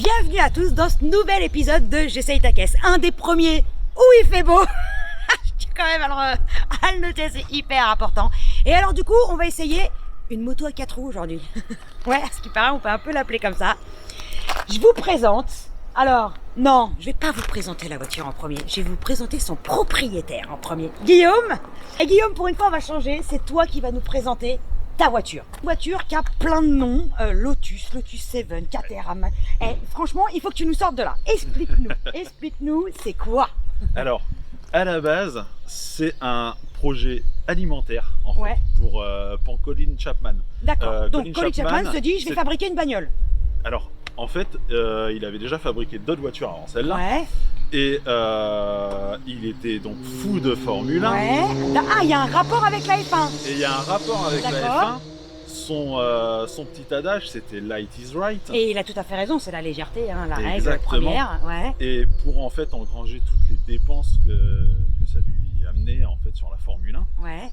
Bienvenue à tous dans ce nouvel épisode de J'essaye ta caisse. Un des premiers où il fait beau. Je dis quand même à le noter, c'est hyper important. Et alors du coup, on va essayer une moto à 4 roues aujourd'hui. Ouais, ce qui paraît, on peut un peu l'appeler comme ça. Je vous présente... Alors, non, je vais pas vous présenter la voiture en premier. Je vais vous présenter son propriétaire en premier. Guillaume. Et Guillaume, pour une fois, on va changer. C'est toi qui vas nous présenter ta voiture. Une voiture qui a plein de noms. Lotus, Lotus 7, Caterham. Et franchement, il faut que tu nous sortes de là. Explique-nous, c'est quoi? Alors, à la base, c'est un projet alimentaire en fait, pour Colin Chapman. D'accord. Donc Colin Chapman se dit, je vais fabriquer une bagnole. Alors, en fait, il avait déjà fabriqué d'autres voitures avant celle-là. Ouais. Et il était donc fou de Formule 1. Ouais. Ah, il y a un rapport avec la F1. Et il y a un rapport avec la F1. Son petit adage, c'était Light is right. Et il a tout à fait raison, c'est la légèreté, hein, la Exactement. règle première. Ouais. Et pour en fait engranger toutes les dépenses que ça lui amenait en fait sur la Formule 1, Ouais.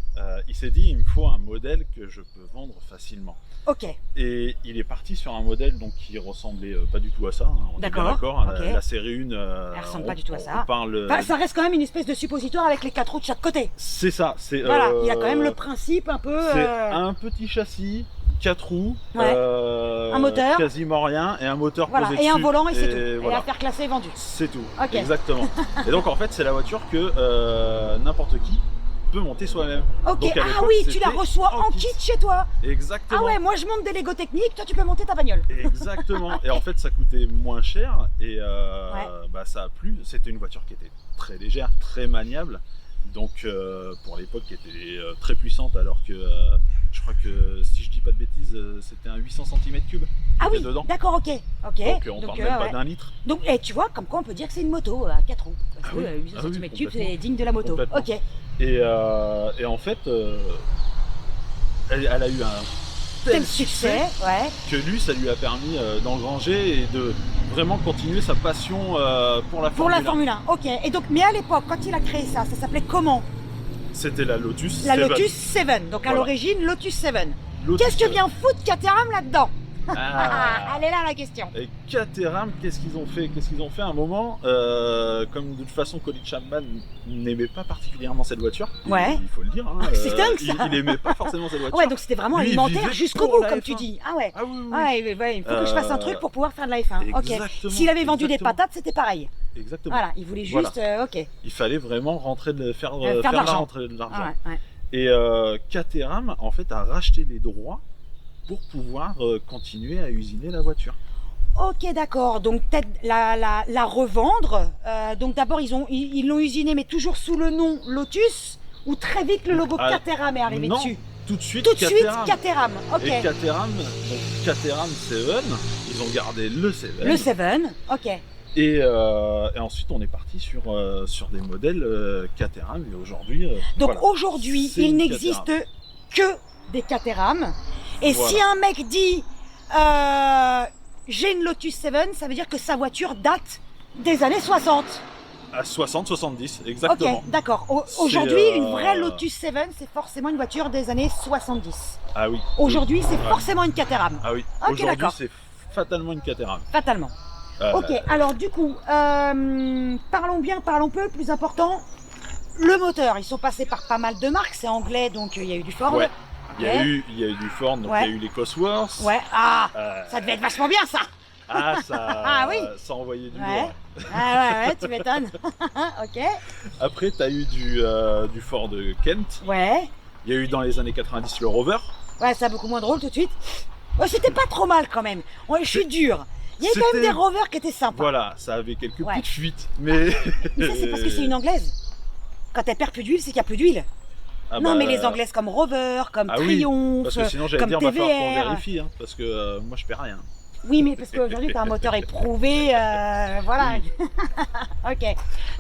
il s'est dit il me faut un modèle que je peux vendre facilement. Ok. Et il est parti sur un modèle donc qui ressemblait pas du tout à ça. Hein, on est bien d'accord. Okay. La série 1. Elle ressemble pas du tout à ça. Enfin, ça reste quand même une espèce de suppositoire avec les 4 roues de chaque côté. C'est ça. Voilà, il y a quand même le principe un peu. C'est un petit châssis, 4 roues, un moteur, quasiment rien, et un moteur posé dessus. Et un volant et c'est tout. Voilà. Et à faire classer et vendu. C'est tout. Okay. Exactement. Et donc en fait, c'est la voiture que n'importe qui peut monter soi-même. Ok, donc, ah oui, tu la reçois en kit chez toi. Exactement. Ah ouais, moi je monte des Lego techniques, toi tu peux monter ta bagnole. Exactement. Et en fait, ça coûtait moins cher et ça a plu. C'était une voiture qui était très légère, très maniable. Donc pour l'époque, qui était très puissante, alors que je crois que si je dis pas de bêtises, c'était un 800 cm3. Ah oui, dedans. d'accord, ok. Donc on parle même pas d'un litre. Donc tu vois, comme quoi on peut dire que c'est une moto à 4 roues. Parce que 800 cm3 c'est digne de la moto. Ok. Et en fait, elle a eu un tel succès que lui, ça lui a permis d'engranger et de vraiment continuer sa passion pour la Formule 1. Pour la Formule 1, ok. Et donc, mais à l'époque, quand il a créé ça s'appelait comment? C'était la Lotus 7. La Lotus 7, donc à l'origine Lotus 7. Qu'est-ce que vient foutre Caterham là-dedans? Elle est là la question. Et Caterham, qu'est-ce qu'ils ont fait? À un moment, comme de toute façon Colin Chapman n'aimait pas particulièrement cette voiture, il faut le dire, hein, c'est dingue ça. il n'aimait pas forcément cette voiture. Ouais, donc c'était vraiment alimentaire jusqu'au bout, comme tu dis. Ah ouais. Ah oui. Ouais, il faut que je fasse un truc pour pouvoir faire de la F1. Ok. S'il avait vendu des patates, c'était pareil. Exactement. Voilà, il voulait juste, ok. Il fallait vraiment rentrer faire de l'argent. Ouais. Et Caterham, en fait, a racheté les droits pour pouvoir continuer à usiner la voiture. Ok, d'accord. Donc peut-être la revendre. Donc d'abord ils l'ont usinée, mais toujours sous le nom Lotus, ou très vite le logo Caterham est arrivé dessus. Tout de suite Caterham. Ok. Et Caterham, donc Caterham 7, ils ont gardé le 7. Le 7, ok. Et ensuite on est parti sur des modèles Caterham et aujourd'hui. Donc aujourd'hui il n'existe que des Caterham. Et si un mec dit j'ai une Lotus 7, ça veut dire que sa voiture date des années 60. À 60-70, exactement. Ok, d'accord. Aujourd'hui, une vraie Lotus 7, c'est forcément une voiture des années 70. Ah oui. Aujourd'hui, c'est forcément une Caterham. Ah oui. Okay, aujourd'hui, c'est fatalement une Caterham. Fatalement. Ok, alors du coup, parlons peu, plus important, le moteur. Ils sont passés par pas mal de marques, c'est anglais, donc il y a eu du Ford. Ouais. Il y a eu du Ford, donc il y a eu les Cosworth. Ouais, ça devait être vachement bien ça. Ça envoyait du lourd. Ouais, tu m'étonnes. Ok. Après, tu as eu du Ford Kent. Ouais. Il y a eu dans les années 90 le Rover. Ouais, ça beaucoup moins drôle tout de suite. C'était pas trop mal quand même. Je suis dur. Il y avait quand même des Rovers qui étaient sympas. Voilà, ça avait quelques petites fuites. Mais ça, c'est parce que c'est une anglaise. Quand elle perd plus d'huile, c'est qu'il n'y a plus d'huile. Mais les anglaises comme Rover, comme Triumph, parce que sinon j'allais comme dire, TVR. qu'on vérifie, hein, parce que moi je perds rien. Oui, mais parce qu'aujourd'hui tu as un moteur éprouvé, voilà. Ok.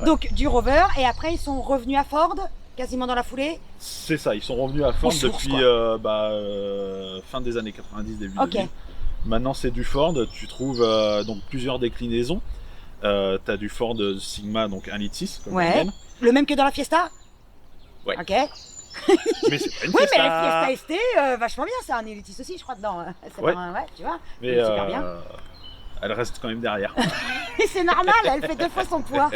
Donc du Rover, et après ils sont revenus à Ford, quasiment dans la foulée. C'est ça, ils sont revenus à Ford depuis fin des années 90, début 2000. Maintenant c'est du Ford, tu trouves donc plusieurs déclinaisons. Tu as du Ford Sigma, donc 1,6 litre, comme on aime. Le même que dans la Fiesta. Ouais. Ok. Mais c'est pas une oui, Fiesta. mais la Fiesta ST, vachement bien, c'est un Elitis aussi, je crois, dedans. C'est tu vois, mais super bien. elle reste quand même derrière. Et c'est normal, elle fait 2 fois son poids.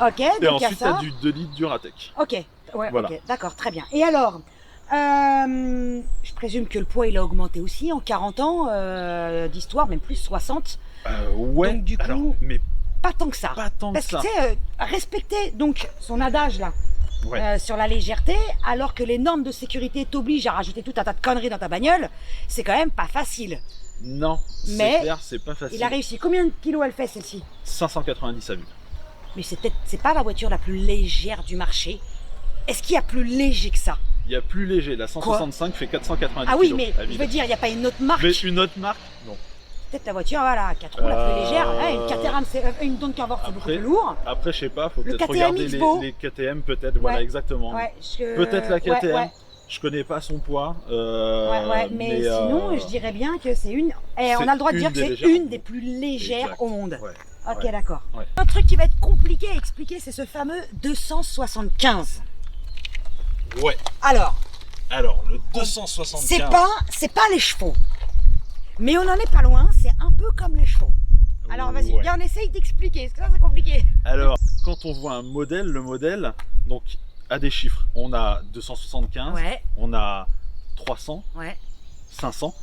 Ok, Et donc il y a ensuite, tu as ça. du 2 litres Duratec. Ok, ouais, Voilà. ok, d'accord, très bien. Et alors, je présume que le poids il a augmenté aussi en 40 ans d'histoire, même plus 60. Ouais, Donc, du coup, alors, mais Pas tant que ça. pas tant que Parce que ça. tu sais, respecter donc son adage là Ouais. sur la légèreté, alors que les normes de sécurité t'obligent à rajouter tout un tas de conneries dans ta bagnole, c'est quand même pas facile. Non, Mais c'est clair, c'est pas facile. Il a réussi. Combien de kilos elle fait celle-ci? 590 à vue. Mais c'est pas la voiture la plus légère du marché. Est-ce qu'il y a plus léger que ça? Il y a plus léger, la 165 fait 490 Ah oui, kilos mais à je vide. veux dire, il n'y a pas une autre marque. Mais une autre marque, non. Peut-être la voiture, voilà, 4 roues la plus légère. Ouais, une Caterham, une Don Carvor, c'est beaucoup Après, plus lourd. Après, je sais pas, faut Le peut-être KTM regarder X-Beau. les KTM, peut-être, voilà, exactement. Ouais, Peut-être la KTM, ouais. je connais pas son poids. Mais sinon, je dirais bien que c'est une. Et on a le droit de dire que c'est une des plus légères Exact. au monde. Ouais. Ok, Ouais. d'accord. Ouais. Un truc qui va être compliqué à expliquer, c'est ce fameux 275. Ouais. Alors, Le 275. c'est pas les chevaux. Mais on en est pas loin, c'est un peu comme les chevaux. Alors vas-y, Ouais. viens, on essaye d'expliquer, parce que ça c'est compliqué. Alors, quand on voit un modèle, le modèle donc, a des chiffres. On a 275, Ouais, on a 300, ouais, 500,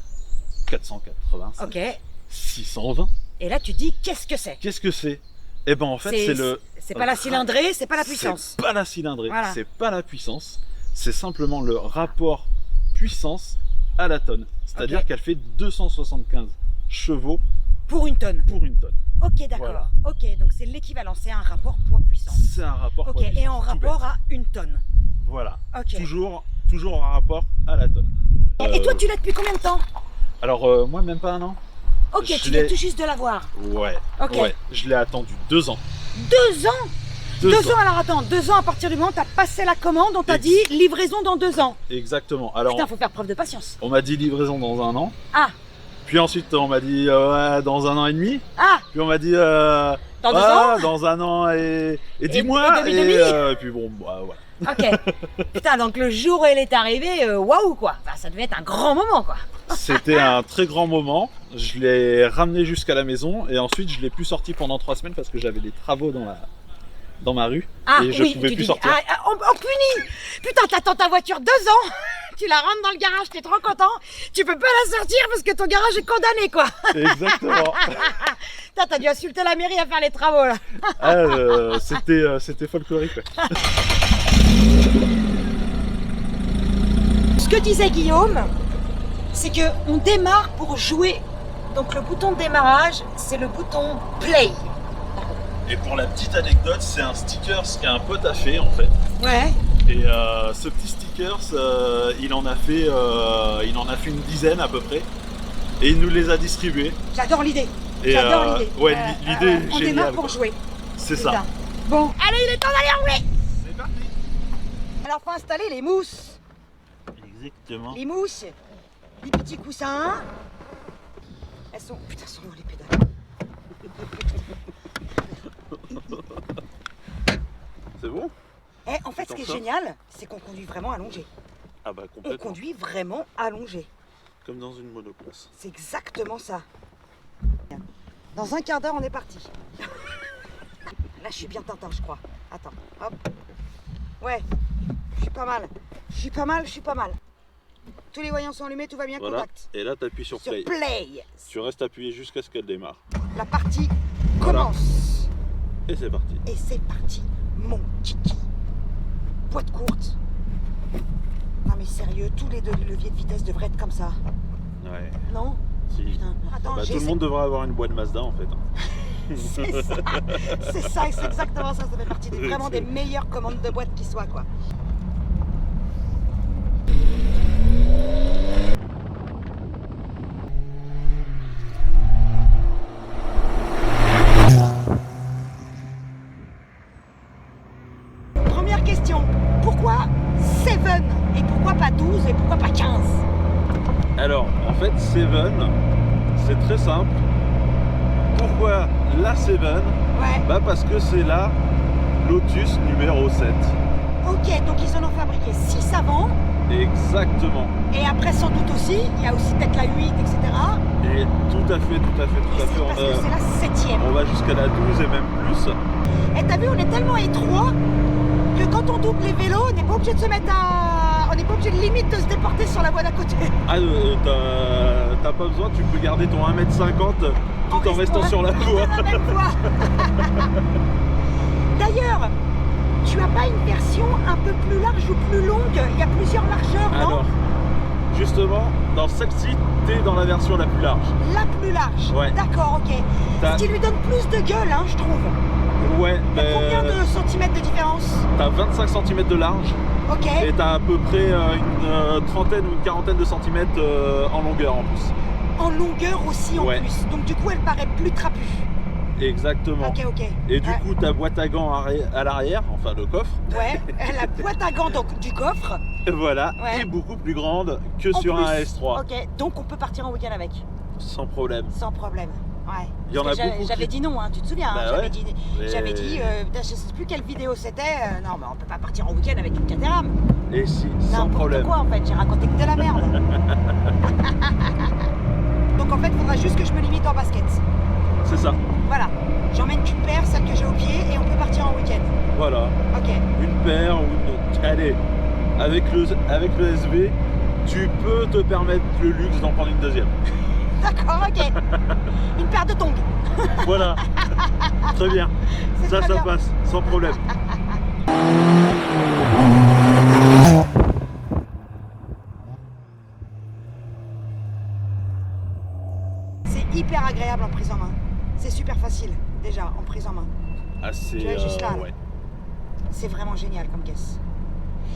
485, ok. 620. Et là tu dis, qu'est-ce que c'est? Qu'est-ce que c'est? Eh ben en fait, c'est le. C'est pas la cylindrée, c'est pas la puissance. C'est pas la cylindrée, Voilà. c'est pas la puissance, c'est simplement le rapport puissance à la tonne. C'est-à-dire Ok. qu'elle fait 275 chevaux Pour une tonne. pour une tonne. Ok, d'accord. Voilà. Ok, donc c'est l'équivalent, c'est un rapport poids-puissance. C'est un rapport Ok, poids-puissance, et en tout rapport bête. à une tonne. Voilà. Ok. Toujours en rapport à la tonne. Et toi, tu l'as depuis combien de temps? Alors, moi, même pas un an. Ok, Je tu viens l'ai- tout juste de l'avoir. Ouais. Ok. Ouais. Je l'ai attendu 2 ans. 2 ans? 2 2 ans, alors attends, 2 ans à partir du moment où tu as passé la commande, on t'a Ex- dit livraison dans 2 ans. Exactement. Alors, Putain, faut faire preuve de patience. on m'a dit livraison dans 1 an. Ah, Puis ensuite, on m'a dit ouais, dans 1 an et demi. ah, Puis on m'a dit dans 2 ah, ans? dans 1 an et 10 mois. et demi. Et puis bon, bah, voilà. Ok. Putain, donc le jour où elle est arrivée, waouh quoi. Enfin, ça devait être un grand moment quoi. C'était un très grand moment. Je l'ai ramené jusqu'à la maison et ensuite je l'ai plus sorti pendant 3 semaines parce que j'avais des travaux dans ma rue Ah et je oui, pouvais tu plus dis, sortir. oh puni. Putain, t'attends ta voiture 2 ans. Tu la rentres dans le garage, t'es trop content. Tu peux pas la sortir parce que ton garage est condamné quoi. Exactement. Putain, t'as dû insulter la mairie à faire les travaux là. Ah, c'était folklorique. Ouais. Ce que disait Guillaume, c'est que on démarre pour jouer. Donc le bouton de démarrage, c'est le bouton play. Et pour la petite anecdote, c'est un sticker qu'un pote a fait en fait. Ouais. Et ce petit sticker, il en a fait une dizaine à peu près. Et il nous les a distribués. J'adore l'idée. Et, J'adore l'idée. ouais, l'idée est On géniale, démarre pour quoi. jouer. C'est C'est ça. ça. Bon, allez, il est temps d'aller rouler. C'est parti. Alors faut installer les mousses. Exactement. Les mousses, les petits coussins. Elles sont... Putain, elles sont où les pédales? C'est bon? En fait, ce qui est génial, c'est qu'on conduit vraiment allongé. Ah bah On complètement. conduit vraiment allongé. Comme dans une monoplace. C'est exactement ça. Dans un quart d'heure, on est parti. Là, je suis bien Tintin, je crois. Attends, hop. Ouais, je suis pas mal. Je suis pas mal. Tous les voyants sont allumés, tout va bien, Voilà. contact. Et là, tu appuies sur Sur play. play, Tu restes appuyé jusqu'à ce qu'elle démarre. la partie Voilà. commence. Et c'est parti. Et c'est parti, mon kiki. Boîte courte. Non mais sérieux, tous les deux leviers de vitesse devraient être comme ça. Ouais. Non? Si. Putain, attends, Bah, tout le monde devrait avoir une boîte Mazda en fait. C'est ça, c'est exactement ça. Ça fait partie vraiment des meilleures commandes de boîte qui soient, quoi. Première question, pourquoi 7 et pourquoi pas 12 et pourquoi pas 15? Alors, en fait, Seven, c'est très simple. Pourquoi la Seven? Ouais. Bah parce que c'est la Lotus numéro 7. Ok, donc ils en ont fabriqué 6 avant Exactement. Et après, sans doute aussi, il y a aussi peut-être la 8, etc. Et tout à fait. Parce que c'est la 7e. On va jusqu'à la 12 et même plus. Et t'as vu, on est tellement étroit que quand on double les vélos, on n'est pas obligé de se mettre à... On n'est pas obligé de limite de se déporter sur la voie d'à côté. Ah, t'as pas besoin, tu peux garder ton 1m50 tout en restant sur la voie. La même voie. D'ailleurs, tu as pas une version un peu plus large ou plus longue? Il y a plusieurs largeurs, non? Alors, justement, dans celle-ci, t'es dans la version la plus large. La plus large? Ouais. D'accord, ok. Ce qui lui donne plus de gueule, hein, je trouve. Ouais, T'as combien de centimètres de différence? T'as 25 cm de large. Ok. Et t'as à peu près une trentaine ou une quarantaine de centimètres en longueur en plus. En longueur aussi en Ouais. plus. Donc du coup, elle paraît plus trapue. Exactement. Ok. Et du coup, ta boîte à gants à l'arrière, enfin le coffre. Ouais, la boîte à gants donc, du coffre. Voilà, Ouais. est beaucoup plus grande que En sur plus. un S3. Ok, donc on peut partir en week-end avec. Sans problème. Sans problème. Ouais. Il y en Parce a que beaucoup J'avais qui- dit non, hein, tu te souviens, Bah hein, ouais. j'avais dit, putain, je sais plus quelle vidéo c'était. Non, mais on peut pas partir en week-end avec une Caterham. Et si, sans N'importe problème. quoi en fait, j'ai raconté que de la merde. Donc en fait, il faudra juste que je me limite en basket. C'est ça. Voilà. J'emmène qu'une paire, celle que j'ai au pied, et on peut partir en week-end. Voilà. Ok. Une paire ou une... Allez, avec le SV, tu peux te permettre le luxe d'en prendre une deuxième. D'accord, ok. Une paire de tongs. Voilà. Très bien. C'est Ça très bien. passe, sans problème. C'est hyper agréable en prise en main. C'est super facile, déjà, en prise en main. Assez. Tu vois, juste là. Ouais. C'est vraiment génial comme caisse.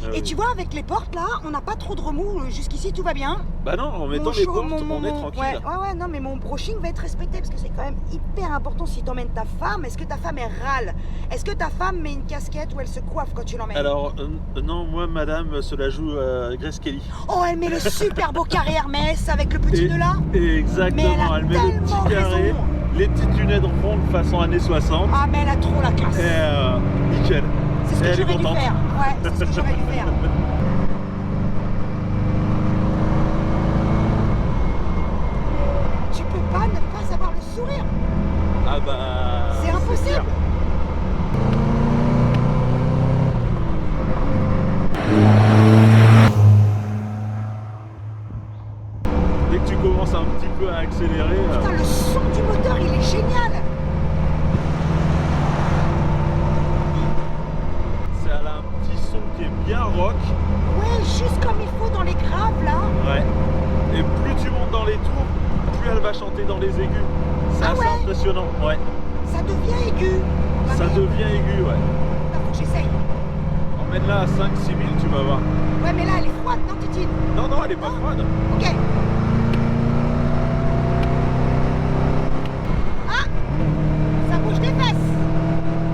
Ah Et oui. tu vois, avec les portes là, on n'a pas trop de remous. Jusqu'ici, tout va bien. Bah non, en mettant Mon les chaud- portes, mon- on est mon- tranquille. Ouais, non, mais mon brushing va être respecté parce que c'est quand même hyper important si tu emmènes ta femme. Est-ce que ta femme elle râle? Est-ce que ta femme met une casquette ou elle se coiffe quand tu l'emmènes? Alors, non, moi, madame, cela joue Grace Kelly. Oh, elle met le super beau carré Hermès avec le petit nœud là. Exactement, Mais elle a met le tellement petit carré, raison. les petites lunettes rondes façon années 60. Ah, mais elle a trop la classe. Et nickel. C'est ce Et que elle est j'aurais dû contente. faire. Ouais, c'est ce que j'aurais dû faire. Tu peux pas ne pas avoir le sourire. Ah bah. C'est impossible. clair. Dès que tu commences un petit peu à accélérer, Putain, le son du moteur, il est génial. elle a un petit son qui est bien rock. Ouais, juste comme il faut dans les graves là. Ouais. Et plus tu montes dans les tours, plus elle va chanter dans les aigus. C'est Ah assez ouais impressionnant, ouais. Ça devient aigu. Ah, Ça mais- devient aigu, ouais. Attends, faut que j'essaye. Emmène-la à 5-6 000, tu vas voir. Ouais, mais là, elle est froide, non, Titine? Non, non, elle est pas froide. Ok. Ah, ça bouge des fesses.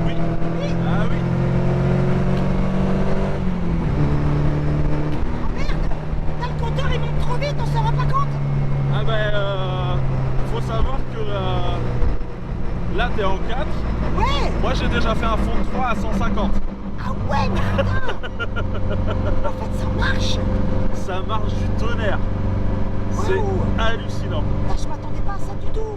Oui. Oui. Ah oui. Oh merde. Là, le compteur, il monte trop vite, on s'en rend pas compte. Ah ben, faut savoir que là, t'es en 4. Ouais. Moi, j'ai déjà fait un fond de 3 à 150. Ah ouais, mais putain. En fait, ça marche. Ça marche du tonnerre. C'est Waouh. hallucinant. Putain, je m'attendais pas à ça du tout.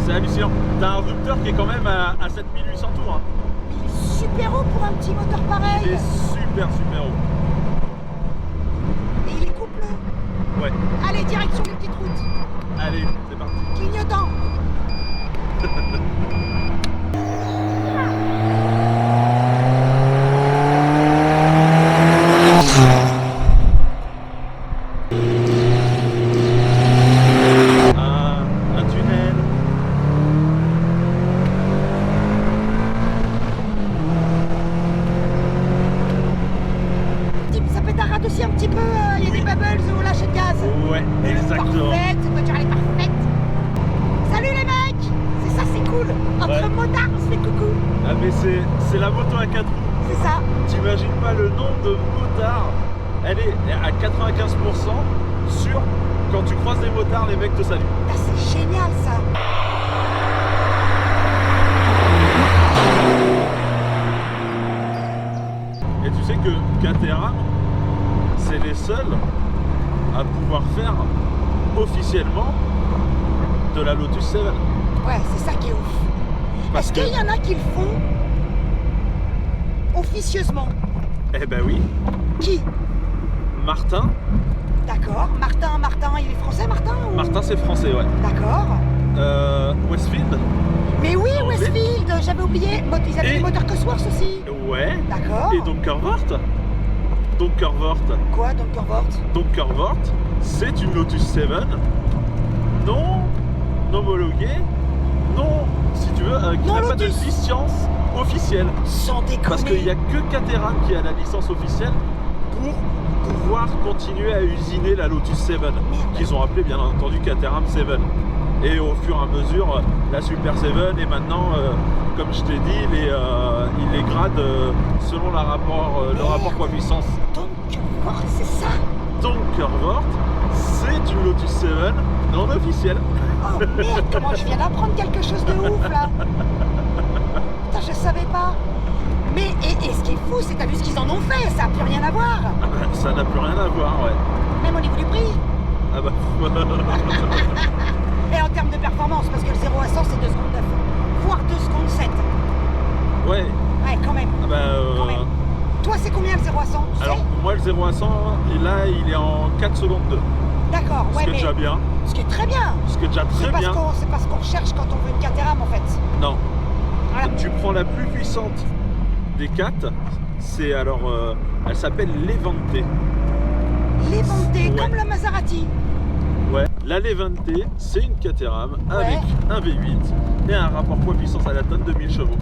C'est hallucinant. T'as un rupteur qui est quand même à 7800 tours. Hein. Mais il est super haut pour un petit moteur Il pareil. est super haut. Et il est coupleux. Ouais. Allez, direction les petites routes. Allez, c'est parti. Clignotant. Un tunnel. Ça peut t'arrêter aussi un petit peu, il y a des bubbles ou lâcher de gaz. Ouais, exactement. Parfaite, cette voiture elle est parfaite. Salut les mecs. C'est ça, c'est cool. Entre Ouais. motards, on se fait coucou. Ah mais c'est la moto à 4 roues. C'est ça. T'imagines pas le nombre de motards. Elle est à 95% sur quand tu croises des motards, les mecs te saluent. Ah, c'est génial ça. Et tu sais que Caterham, c'est seul à pouvoir faire officiellement de la Lotus 7. Ouais, c'est ça qui est ouf. Parce Est-ce qu'il y en a qui le font officieusement? Eh ben oui, Qui? Martin. D'accord. Martin, il est français, Martin ou... Martin, c'est français, ouais. D'accord. Westfield. Mais oui, Anglais. Westfield, j'avais oublié. Ils avaient Et- des moteurs Cosworth aussi. Ouais. D'accord. Et Donkervoort. Donkervoort. Quoi, Donkervoort? Donkervoort, c'est une Lotus 7 non homologuée, non, si tu veux, qui Non n'a pas de Lotus. licence officielle. Sans déconner. Parce qu'il n'y a que Caterham qui a la licence officielle pour pouvoir continuer à usiner la Lotus 7, qu'ils ont appelé bien entendu Caterham 7. Et au fur et à mesure, la Super 7, et maintenant, comme je t'ai dit, il les grade selon le rapport poids-puissance. Donkervoort, c'est ça? Donkervoort, c'est une Lotus 7 non officielle. Oh merde, comment je viens d'apprendre quelque chose de ouf là. Putain, je savais pas. Mais et ce qui est fou, c'est que t'as vu ce qu'ils en ont fait, ça a plus rien à voir. Ah bah, ça n'a plus rien à voir, ouais. Même au niveau du prix. Ah bah, Et en termes de performance, parce que le 0 à 100 c'est 2 secondes 9, voire 2 secondes 7. ouais. Ouais, quand même. Ah bah, Quand même. Toi, c'est combien le 0 à 100 tu alors, sais? moi, le 0 à 100, et là, il est en 4 secondes 2. D'accord, Ce ouais, qui est mais. déjà bien. Ce qui est très bien. Ce qui est déjà très bien. C'est pas ce qu'on recherche quand on veut une Caterham en fait. Non. Voilà. Tu prends la plus puissante des 4, c'est alors. Elle s'appelle l'Evante. Levante, Ouais. comme la Maserati. Ouais. La Levante, c'est une Caterham avec un V8 et un rapport poids-puissance à la tonne de 1000 chevaux.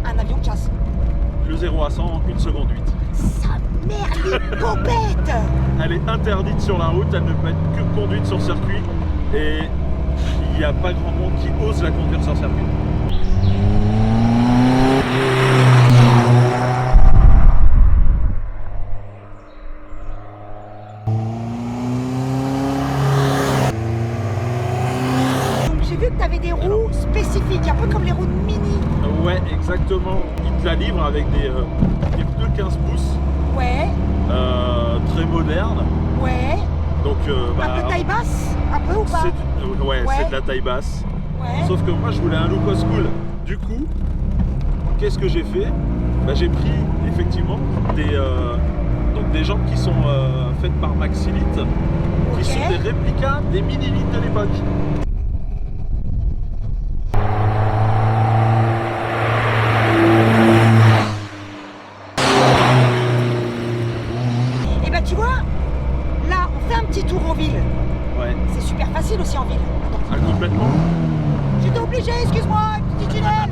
Un avion de chasse. Le 0 à 100, 1 seconde 8. Sa mère, les popettes. Elle est interdite sur la route, elle ne peut être que conduite sur circuit et il n'y a pas grand monde qui ose la conduire sur circuit. Donc j'ai vu que t'avais des roues spécifiques, un peu comme les roues de Mini. Ouais, exactement. Ils te la livrent avec des pneus 15 pouces, Ouais, très modernes. ouais. Donc, Un peu taille basse, un peu ou pas? ouais, Ouais. c'est de la taille basse. Ouais. Sauf que moi, je voulais un look old school. Du coup, qu'est-ce que j'ai fait? Bah, j'ai pris effectivement des jantes qui sont faites par Maxilite, qui Ok. sont des réplicas des mini-lites de l'époque. Et ben tu vois, là on fait un petit tour en ville. Ouais, C'est super facile aussi en ville. Attends, complètement. j'étais obligé, excuse-moi, petit tunnel.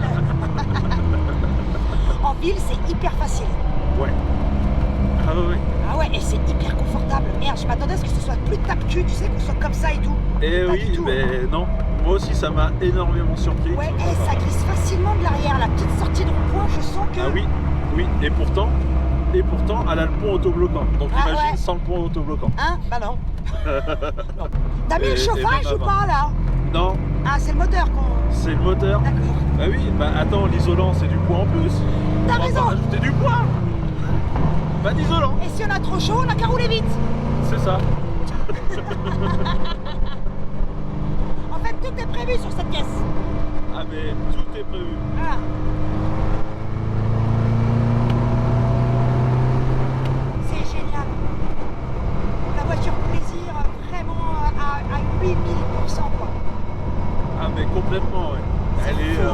En ville c'est hyper facile. Ouais. Ah ouais, ouais. Ah ouais, et c'est hyper confortable. Merde, je m'attendais à ce que ce soit plus tape-cul, tu sais, qu'on soit comme ça et tout. Et Pas oui, du tout. mais non. Moi aussi, ça m'a énormément surpris. Ouais, et ça glisse facilement de l'arrière, la petite sortie de rond-point, je sens que... Ah oui, oui. Et pourtant, elle a le pont autobloquant. Donc Ah imagine ouais. sans le pont autobloquant. Hein? Bah non. Non. T'as mis Et- le et chauffage même ou avant. pas, là? Non, Ah, c'est le moteur qu'on... c'est le moteur. D'accord. Bah oui, bah attends, l'isolant c'est du poids en plus. T'as On va raison. pas rajouter du poids. Pas d'isolant, Et si on a trop chaud, on a qu'à rouler vite. c'est ça. En fait, tout est prévu sur cette pièce. Ah mais tout est prévu. Voilà. C'est génial. La voiture plaisir, vraiment à 8000%, quoi. Ah mais complètement, ouais. Elle est... fou.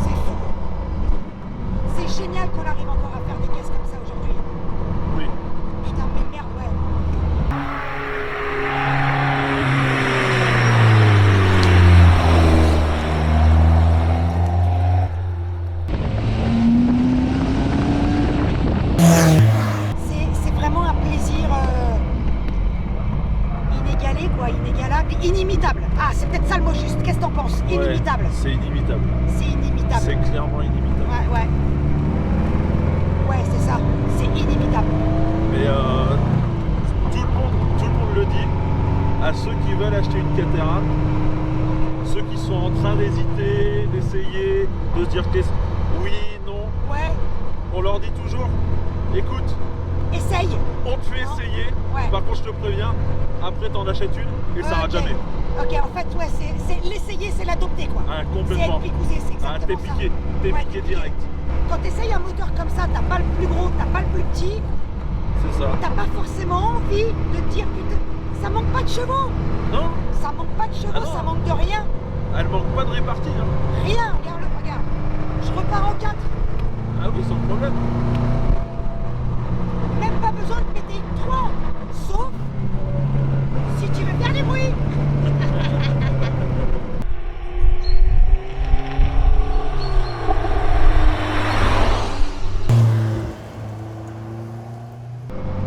C'est fou. C'est génial qu'on arrive encore à faire des caisses comme ça aujourd'hui. Oui. Putain, mais merde, ouais. C'est vraiment un plaisir inégalé, quoi, inégalable, inimitable. Ah, c'est peut-être ça le mot juste. Qu'est-ce que t'en penses? Ouais, Inimitable. c'est inimitable. C'est inimitable. C'est clairement inimitable. Ouais, ouais. Ouais, c'est ça. C'est inimitable. Mais tout le monde le dit à ceux qui veulent acheter une Caterham, ceux qui sont en train d'hésiter, d'essayer, de se dire oui, non, Ouais. on leur dit toujours, écoute, essaye. On te fait essayer. Ouais. Par contre, je te préviens, après t'en achètes une et ça s'arrête jamais. Ok, en fait, ouais, c'est l'essayer, c'est l'adopter, quoi. Ah, C'est complètement. être picousé, c'est Ah, t'es exactement ça. piqué. T'es Ouais, piqué direct. Quand tu essayes un moteur comme ça, t'as pas le plus gros, t'as pas le plus petit, C'est ça. t'as pas forcément envie de te dire putain, ça manque pas de chevaux, Non, ça manque pas de chevaux, Ah non. ça manque de rien, elle manque pas de répartie. Hein. rien, regarde-le, regarde. Je repars en 4, Ah oui, sans problème. même pas besoin de péter une 3, sauf si tu veux faire du bruit.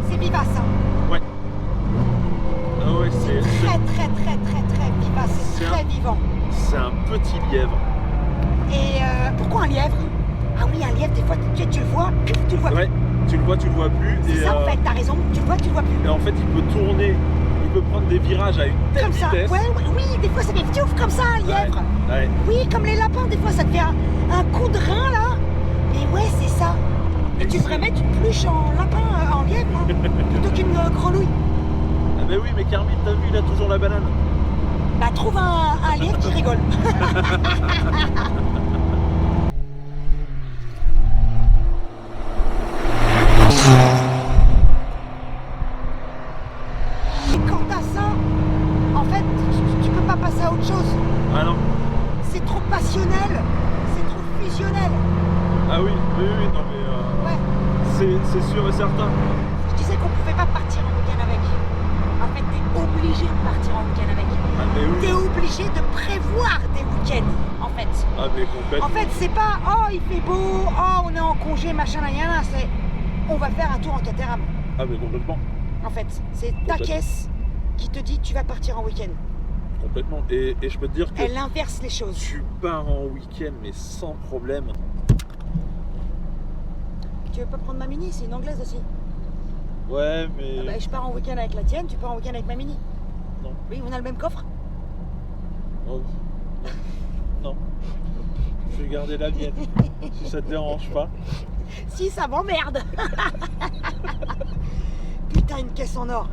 C'est vivace, hein. Ouais. Ah ouais, c'est Très vivace, c'est C'est très un- vivant. c'est un petit lièvre. Et pourquoi un lièvre? Ah oui, un lièvre, des fois, tu le vois, tu le vois plus. Ouais, tu le vois plus. C'est Et, ça en fait, t'as raison, tu le vois plus. et en fait, il peut tourner, il peut prendre des virages à une telle Comme ça, vitesse. oui, des fois ça fait ptiouf comme ça, un lièvre. Ouais. Oui, comme les lapins, des fois ça te fait un coup de rein là. Et ouais, c'est ça. Et tu devrais mettre une pluche en lapin, en lièvre, hein, plutôt qu'une grenouille. Ah bah oui, mais Kermit, t'as vu, il a toujours la banane. Bah trouve un lièvre qui rigole. Et quand t'as ça, en fait, tu peux pas passer à autre chose. Ah non. C'est trop passionnel, c'est trop fusionnel. Ah oui, non mais Ouais, c'est sûr et certain. je disais qu'on pouvait pas partir en week-end avec. En fait, t'es obligé de partir en week-end avec. Ah mais oui. T'es obligé de prévoir des week-ends, en fait. Ah mais complètement. En fait, c'est pas oh il fait beau, oh on est en congé, machin, rien, c'est on va faire un tour en Caterham. Ah mais complètement. En fait, c'est ta Complètement. caisse qui te dit tu vas partir en week-end. Complètement. Et je peux te dire que Elle inverse les choses. tu pars en week-end mais sans problème. Tu veux pas prendre ma mini? C'est une anglaise aussi. Ouais mais. Ah bah, je pars en week-end avec la tienne, tu pars en week-end avec ma mini. Non. Oui, on a le même coffre. Oh, non. Non. Je vais garder la mienne. Si ça te dérange pas. Si, ça m'emmerde. Putain, une caisse en or.